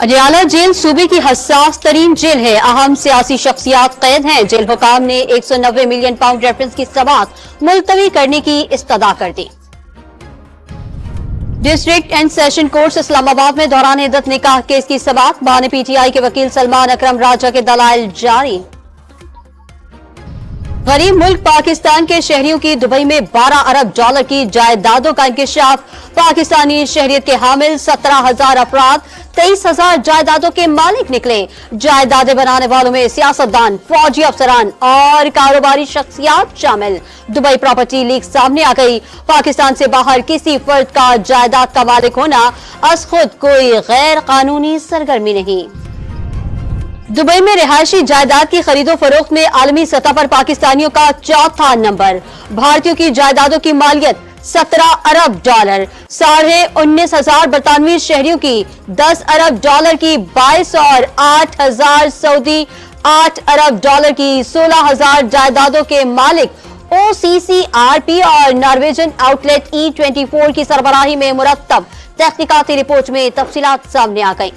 Adiala jail सूबे की हसास तरीन जेल है। अहम सियासी शख्सियात कैद हैं। जेल हुकाम ने 190 मिलियन पाउंड रेफरेंस की समाअत मुलतवी करने की इस्तदा कर दी। District and session court Islamabad में दौरान इद्दत निकाह केस की समाअत। बाने पीटीआई के वकील सलमान अकरम राजा के दलाइल जारी। गरीब मुल्क पाकिस्तान के शहरियों की दुबई में 12 अरब डॉलर की जायदादों का इंकशाफ। पाकिस्तानी शहरियत के हामिल 17,000 अफराद 23,000 जायदादों के मालिक निकले। जायदादें बनाने वालों में सियासतदान, फौजी अफसरान और कारोबारी शख्सियात शामिल। दुबई प्रॉपर्टी लीक सामने आ गई। पाकिस्तान से बाहर किसी फर्द का जायदाद का मालिक होना अस खुद कोई गैर कानूनी सरगर्मी नहीं। दुबई में रिहायशी जायदाद की खरीदो फरोख्त में आलमी सतह पर पाकिस्तानियों का चौथा नंबर। भारतीयों की जायदादों की मालियत 17 अरब डॉलर। 19,500 बरतानवी शहरियों की 10 अरब डॉलर की 22 और 8,000 सऊदी 8 अरब डॉलर की 16,000 जायदादों के मालिक। OCCRP और नॉर्वेजन आउटलेट E24 की सरबराही में मुरत्तब तहकीकाती रिपोर्ट में तफसीलात सामने आ गई।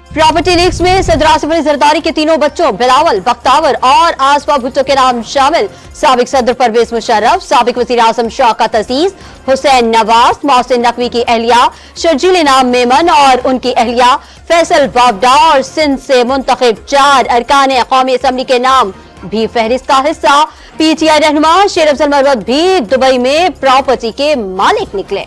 प्रॉपर्टी लीक्स में सदर आसिफ अली जरदारी के तीनों बच्चों बिलावल, बख्तावर और आसफा भुट्टो के नाम शामिल। साबिक सदर परवेज मुशर्रफ, साबिक वज़ीर आज़म शौकत अजीज, हुसैन नवाज, मोहसिन नकवी की अहलिया शर्जील इनाम मेमन और उनकी अहलिया फैसल बावडा और सिंध से मुंतखब 4 अरकान कौमी असम्बली के नाम भी फहरिस्त का हिस्सा। पीटीआई रहनुमा शेर अफजल मरवत भी दुबई में प्रॉपर्टी के मालिक निकले।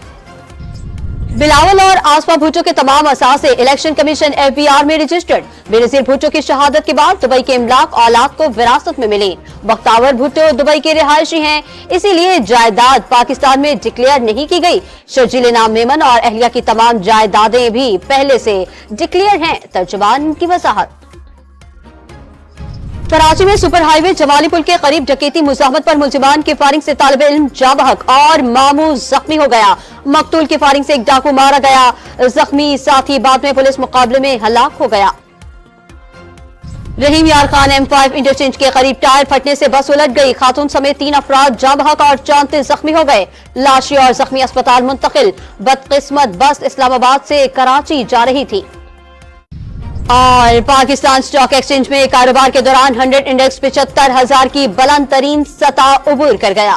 बिलावल और आसफा भुट्टो के तमाम असासे इलेक्शन कमीशन FBR में रजिस्टर्ड। बेनजीर भुट्टो की शहादत के बाद दुबई के इमलाक औलाद को विरासत में मिले। बख्तावर भुट्टो दुबई के रिहायशी हैं, इसीलिए जायदाद पाकिस्तान में डिक्लेयर नहीं की गई। शर्जील इनाम मेमन और अहलिया की तमाम जायदादें भी पहले से डिक्लेयर हैं। तर्जुमान की वजाहत। कराची में सुपर हाईवे जमाली पुल के करीब डकैती मुजाहमत पर मुलजिमान की फायरिंग से तालिब इल्म जाँ बहक और मामू जख्मी हो गया। मकतूल की फायरिंग से एक डाकू मारा गया। जख्मी साथी बाद में पुलिस मुकाबले में हलाक हो गया। रहीम यार खान M5 इंटरचेंज के करीब टायर फटने से बस उलट गई। खातून समेत 3 अफराद जाँ बहक और 34 जख्मी हो गए। लाशी और जख्मी अस्पताल मुंतकिल। बदकिस्मत बस इस्लामाबाद से कराची जा रही थी। और पाकिस्तान स्टॉक एक्सचेंज में कारोबार के दौरान 100 इंडेक्स 75,000 की बुलंद तरीन सतह उबूर कर गया।